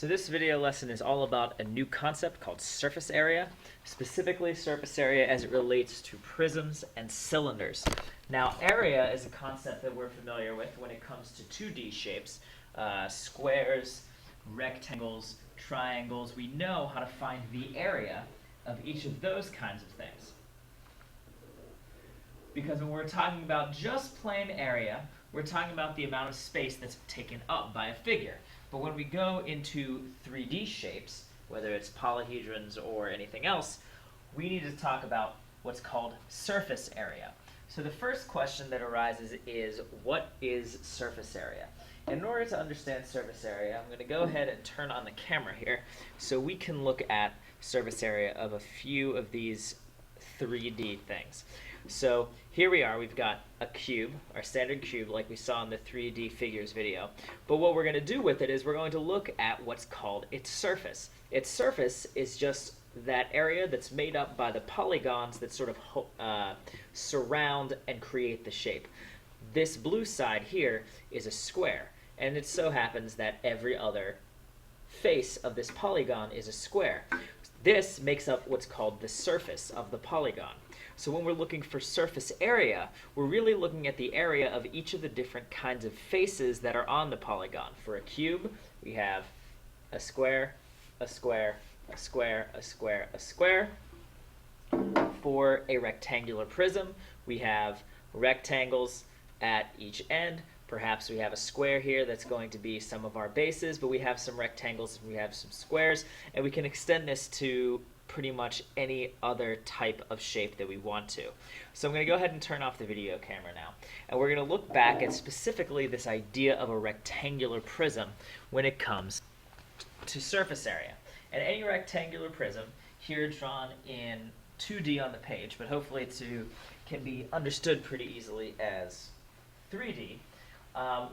So this video lesson is all about a new concept called surface area, specifically surface area as it relates to prisms and cylinders. Now, area is a concept that we're familiar with when it comes to 2D shapes, squares, rectangles, triangles. We know how to find the area of each of those kinds of things. Because when we're talking about just plain area, we're talking about the amount of space that's taken up by a figure. But when we go into 3D shapes, whether it's polyhedrons or anything else, we need to talk about what's called surface area. So the first question that arises is, what is surface area? In order to understand surface area, I'm going to go ahead and turn on the camera here so we can look at surface area of a few of these 3D things. So here we are, we've got a cube, our standard cube like we saw in the 3D figures video. But what we're going to do with it is we're going to look at what's called its surface. Its surface is just that area that's made up by the polygons that sort of surround and create the shape. This blue side here is a square, and it so happens that every other face of this polygon is a square. This makes up what's called the surface of the polygon. So when we're looking for surface area, we're really looking at the area of each of the different kinds of faces that are on the polygon. For a cube, we have a square, a square, a square, a square, a square. For a rectangular prism, we have rectangles at each end. Perhaps we have a square here that's going to be some of our bases, but we have some rectangles and we have some squares, and we can extend this to pretty much any other type of shape that we want to. So I'm going to go ahead and turn off the video camera now, and we're going to look back at specifically this idea of a rectangular prism when it comes to surface area. And any rectangular prism, here drawn in 2D on the page, but hopefully can be understood pretty easily as 3D.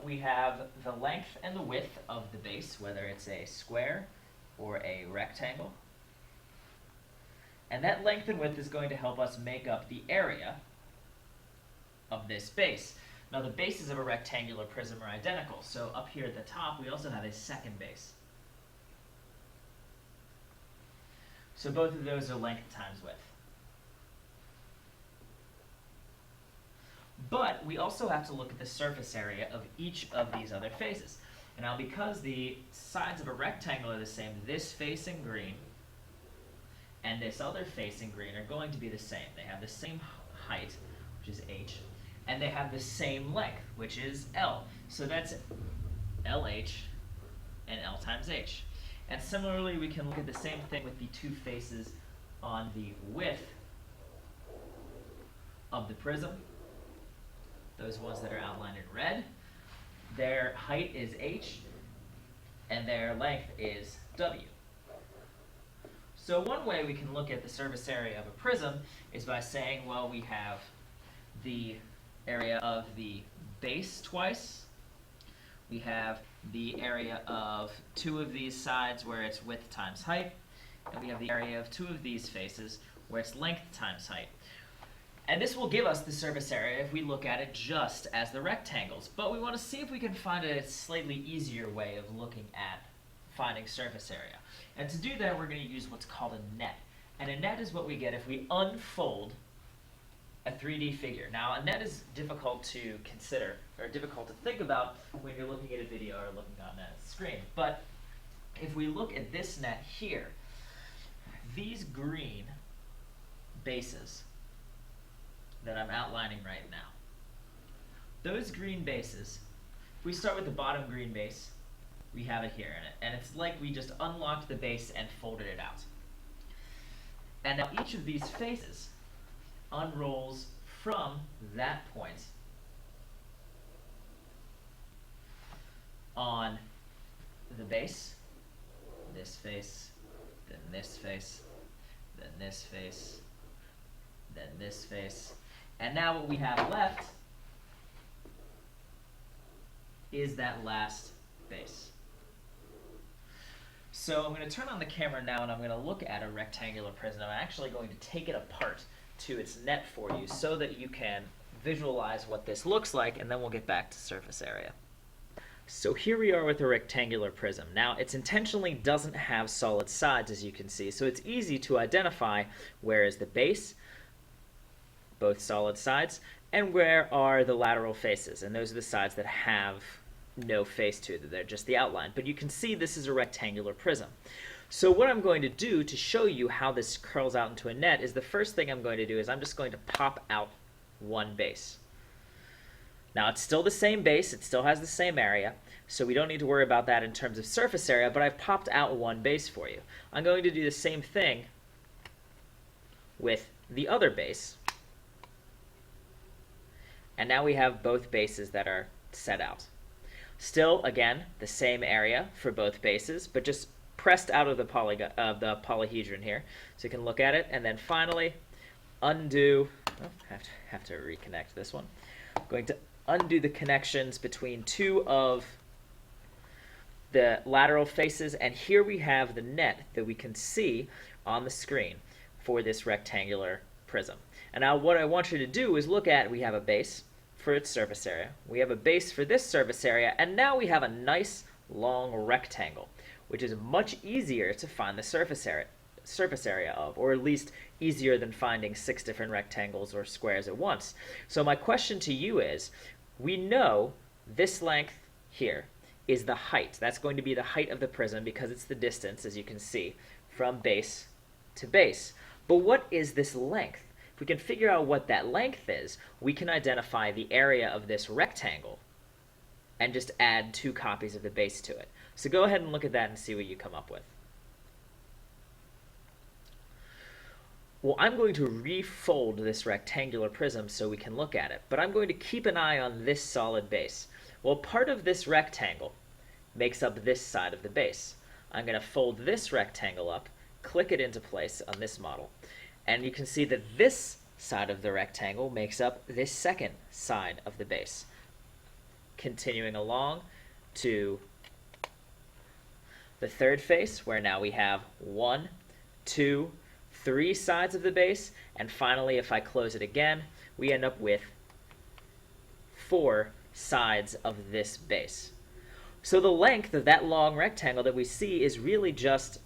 We have the length and the width of the base, whether it's a square or a rectangle. And that length and width is going to help us make up the area of this base. Now the bases of a rectangular prism are identical, so up here at the top we also have a second base. So both of those are length times width. But we also have to look at the surface area of each of these other faces. And now because the sides of a rectangle are the same, this face in green and this other face in green are going to be the same. They have the same height, which is h, and they have the same length, which is L. So that's LH and L times H. And similarly, we can look at the same thing with the two faces on the width of the prism. Those ones that are outlined in red. Their height is h, and their length is w. So one way we can look at the surface area of a prism is by saying, well, we have the area of the base twice. We have the area of two of these sides where it's width times height. And we have the area of two of these faces where it's length times height. And this will give us the surface area if we look at it just as the rectangles. But we want to see if we can find a slightly easier way of looking at finding surface area. And to do that, we're going to use what's called a net. And a net is what we get if we unfold a 3D figure. Now, a net is difficult to consider, or difficult to think about when you're looking at a video or looking on a screen. But if we look at this net here, these green bases that I'm outlining right now, those green bases, if we start with the bottom green base, we have it here in it, and it's like we just unlocked the base and folded it out. And now each of these faces unrolls from that point on the base, this face, then this face, then this face, then this face. And now what we have left is that last base. So I'm going to turn on the camera now and I'm going to look at a rectangular prism. I'm actually going to take it apart to its net for you so that you can visualize what this looks like, and then we'll get back to surface area. So here we are with a rectangular prism. Now, it intentionally doesn't have solid sides, as you can see, so it's easy to identify where is the base, both solid sides, and where are the lateral faces, and those are the sides that have no face to them. They're just the outline. But you can see this is a rectangular prism. So what I'm going to do to show you how this curls out into a net is the first thing I'm going to do is I'm just going to pop out one base. Now, it's still the same base, it still has the same area, so we don't need to worry about that in terms of surface area, but I've popped out one base for you. I'm going to do the same thing with the other base. And now we have both bases that are set out. Still, again, the same area for both bases, but just pressed out of the polyhedron here. So you can look at it, and then finally undo. Oh, have to reconnect this one. I'm going to undo the connections between two of the lateral faces, and here we have the net that we can see on the screen for this rectangular prism. And now what I want you to do is look at, we have a base for its surface area, we have a base for this surface area, and now we have a nice long rectangle, which is much easier to find the surface area of, or at least easier than finding 6 different rectangles or squares at once. So my question to you is, we know this length here is the height. That's going to be the height of the prism because it's the distance, as you can see, from base to base. But what is this length? If we can figure out what that length is, we can identify the area of this rectangle and just add 2 copies of the base to it. So go ahead and look at that and see what you come up with. Well, I'm going to refold this rectangular prism so we can look at it, but I'm going to keep an eye on this solid base. Well, part of this rectangle makes up this side of the base. I'm going to fold this rectangle up, click it into place on this model, and you can see that this side of the rectangle makes up this second side of the base. Continuing along to the third face, where now we have 1, 2, 3 sides of the base, and finally, if I close it again, we end up with 4 sides of this base. So the length of that long rectangle that we see is really just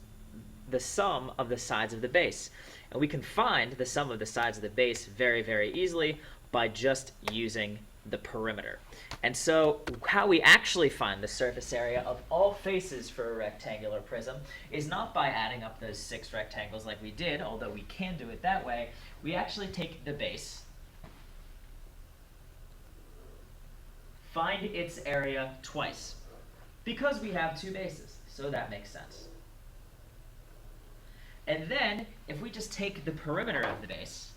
the sum of the sides of the base. And we can find the sum of the sides of the base very, very easily by just using the perimeter. And so how we actually find the surface area of all faces for a rectangular prism is not by adding up those 6 rectangles like we did, although we can do it that way. We actually take the base, find its area twice, because we have 2 bases, so that makes sense. And then, if we just take the perimeter of the base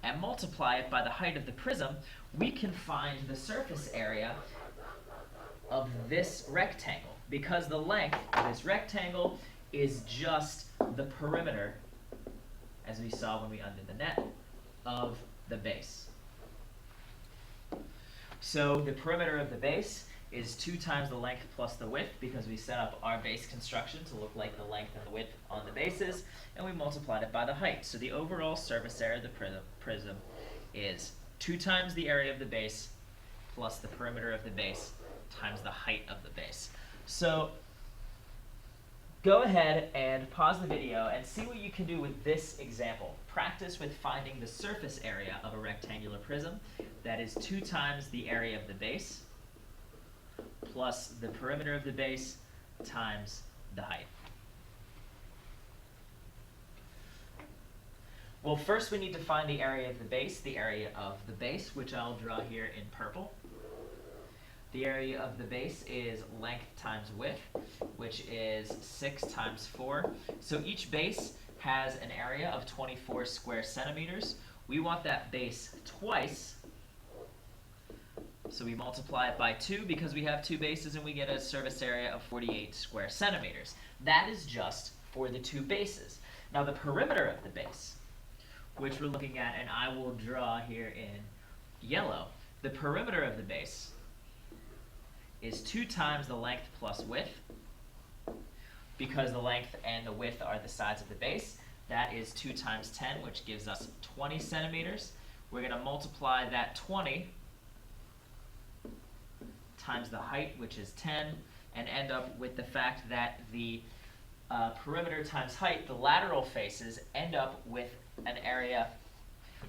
and multiply it by the height of the prism, we can find the surface area of this rectangle, because the length of this rectangle is just the perimeter, as we saw when we undid the net, of the base. So the perimeter of the base is 2 times the length plus the width, because we set up our base construction to look like the length and the width on the bases, and we multiplied it by the height. So the overall surface area of the prism is 2 times the area of the base plus the perimeter of the base times the height of the base. So go ahead and pause the video and see what you can do with this example. Practice with finding the surface area of a rectangular prism. That is 2 times the area of the base plus the perimeter of the base times the height. Well, first we need to find the area of the base, which I'll draw here in purple. The area of the base is length times width, which is 6 times 4. So each base has an area of 24 square centimeters. We want that base twice, so we multiply it by 2 because we have 2 bases, and we get a surface area of 48 square centimeters. That is just for the 2 bases. Now the perimeter of the base, which we're looking at, and I will draw here in yellow, the perimeter of the base is 2 times the length plus width, because the length and the width are the sides of the base. That is 2 times 10, which gives us 20 centimeters. We're going to multiply that 20 times the height, which is 10, and end up with the fact that the perimeter times height, the lateral faces, end up with an area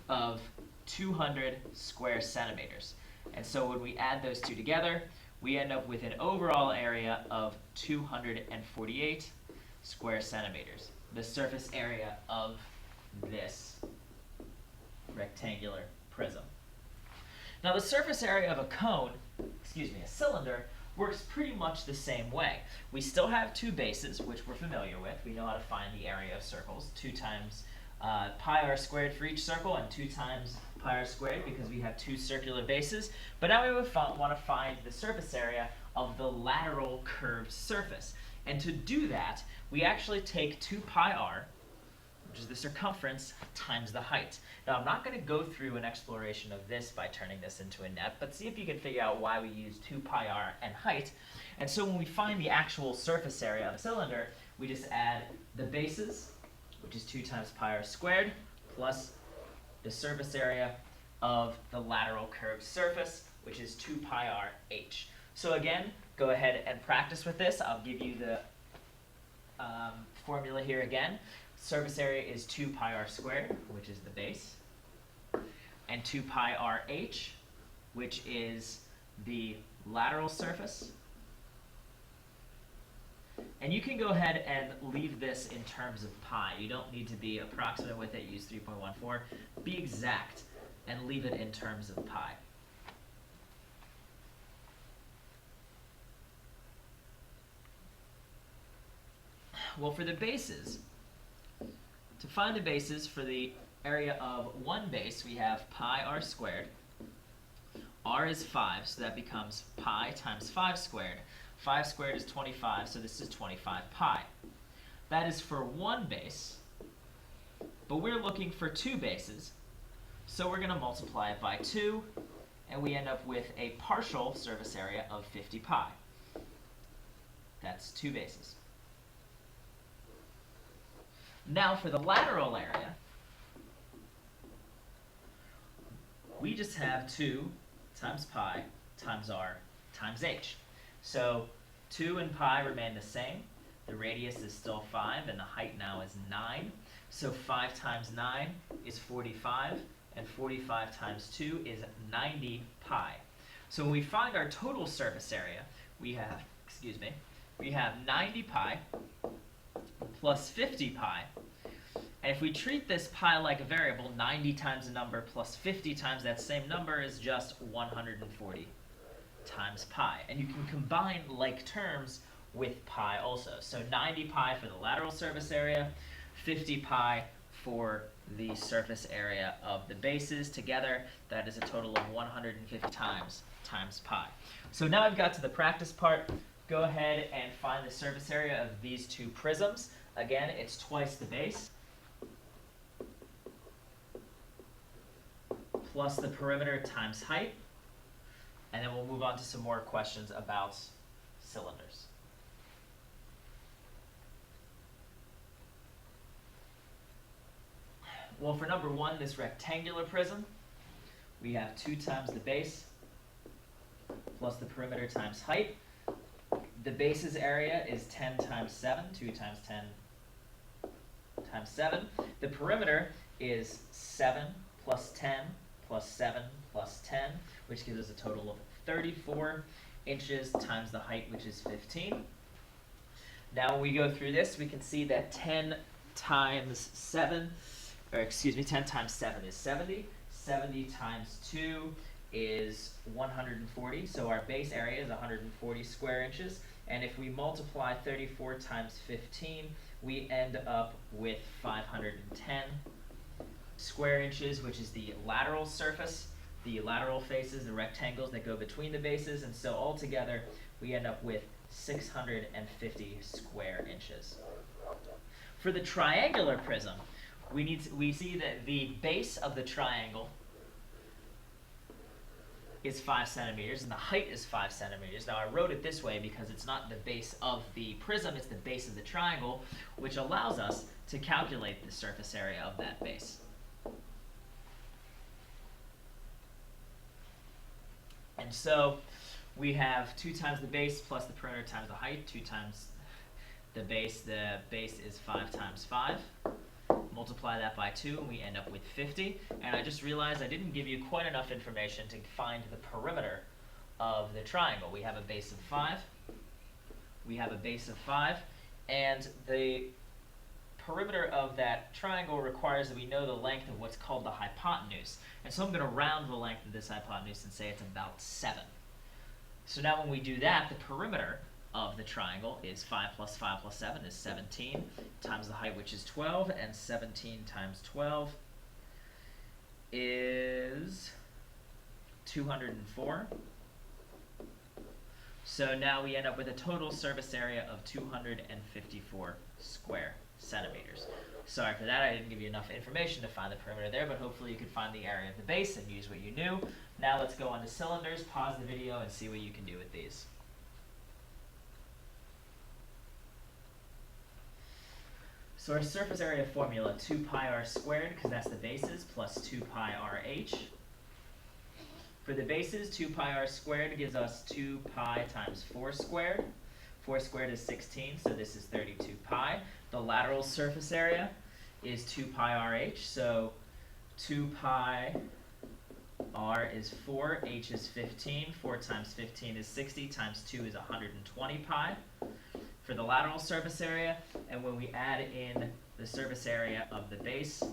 of 200 square centimeters. And so when we add those two together, we end up with an overall area of 248 square centimeters, the surface area of this rectangular prism. Now the surface area of a cone, a cylinder, works pretty much the same way. We still have two bases, which we're familiar with. We know how to find the area of circles, 2 times pi r squared for each circle and 2 times pi r squared because we have two circular bases. But now we would want to find the surface area of the lateral curved surface. And to do that, we actually take 2 pi r, which is the circumference, times the height. Now, I'm not going to go through an exploration of this by turning this into a net, but see if you can figure out why we use 2 pi r and height. And so when we find the actual surface area of a cylinder, we just add the bases, which is 2 times pi r squared, plus the surface area of the lateral curved surface, which is 2 pi r h. So again, go ahead and practice with this. I'll give you the formula here again. Surface area is 2 pi r squared, which is the base, and 2 pi r h, which is the lateral surface. And you can go ahead and leave this in terms of pi. You don't need to be approximate with it. Use 3.14. Be exact and leave it in terms of pi. Well, for the bases, to find the bases for the area of one base, we have pi r squared. R is 5, so that becomes pi times 5 squared. 5 squared is 25, so this is 25 pi. That is for one base, but we're looking for two bases, so we're going to multiply it by 2, and we end up with a partial surface area of 50 pi. That's two bases. Now for the lateral area, we just have 2 times pi times r times h. So 2 and pi remain the same. The radius is still 5, and the height now is 9. So 5 times 9 is 45, and 45 times 2 is 90 pi. So when we find our total surface area, we have 90 pi plus 50 pi. And if we treat this pi like a variable, 90 times a number plus 50 times that same number is just 140 times pi. And you can combine like terms with pi also. So 90 pi for the lateral surface area, 50 pi for the surface area of the bases together. That is a total of 150 times pi. So now I've got to the practice part. Go ahead and find the surface area of these two prisms. Again, it's twice the base plus the perimeter times height. And then we'll move on to some more questions about cylinders. Well, for number 1, this rectangular prism, we have 2 times the base plus the perimeter times height. The base's area is 10 times 7, 2 times 10 times 7. The perimeter is 7 plus 10 plus 7 plus 10, which gives us a total of 34 inches times the height, which is 15. Now when we go through this, we can see that 10 times 7 is 70. 70 times 2 is 140, so our base area is 140 square inches. And if we multiply 34 times 15, we end up with 510 square inches, which is the lateral surface, the lateral faces, the rectangles that go between the bases. And so altogether, we end up with 650 square inches. For the triangular prism, we see that the base of the triangle is 5 centimeters, and the height is 5 centimeters. Now I wrote it this way because it's not the base of the prism, it's the base of the triangle, which allows us to calculate the surface area of that base. And so we have 2 times the base plus the perimeter times the height, 2 times the base is 5 times 5. Multiply that by 2, and we end up with 50. And I just realized I didn't give you quite enough information to find the perimeter of the triangle. We have a base of 5. We have a base of 5. And the perimeter of that triangle requires that we know the length of what's called the hypotenuse. And so I'm going to round the length of this hypotenuse and say it's about 7. So now when we do that, the perimeter of the triangle is 5 plus 5 plus 7 is 17, times the height, which is 12, and 17 times 12 is 204. So now we end up with a total surface area of 254 square centimeters. Sorry for that, I didn't give you enough information to find the perimeter there, but hopefully you could find the area of the base and use what you knew. Now let's go on to cylinders, pause the video, and see what you can do with these. So our surface area formula, 2 pi r squared, because that's the bases, plus 2 pi rh. For the bases, 2 pi r squared gives us 2 pi times 4 squared. 4 squared is 16, so this is 32 pi. The lateral surface area is 2 pi rh, so 2 pi r is 4, h is 15. 4 times 15 is 60, times 2 is 120 pi for the lateral surface area. And when we add in the surface area of the base,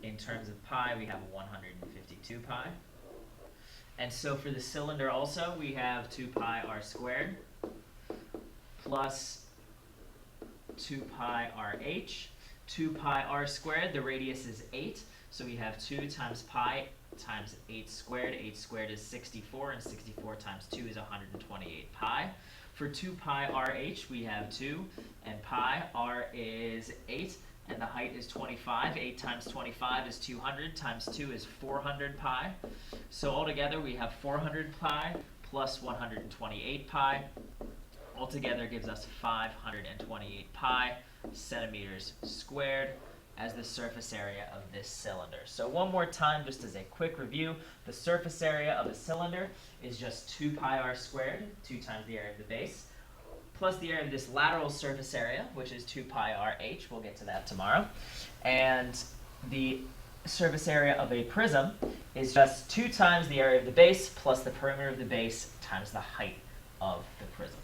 in terms of pi, we have 152 pi. And so for the cylinder also, we have 2 pi r squared plus 2 pi rh. 2 pi r squared, the radius is 8, so we have 2 times pi times 8 squared. 8 squared is 64, and 64 times 2 is 128 pi. For 2 pi rh, we have 2, and pi, r is 8, and the height is 25. 8 times 25 is 200, times 2 is 400 pi. So altogether, we have 400 pi plus 128 pi. Altogether gives us 528 pi centimeters squared as the surface area of this cylinder. So one more time, just as a quick review, the surface area of a cylinder is just 2 pi r squared, 2 times the area of the base, plus the area of this lateral surface area, which is 2 pi rh. We'll get to that tomorrow. And the surface area of a prism is just 2 times the area of the base plus the perimeter of the base times the height of the prism.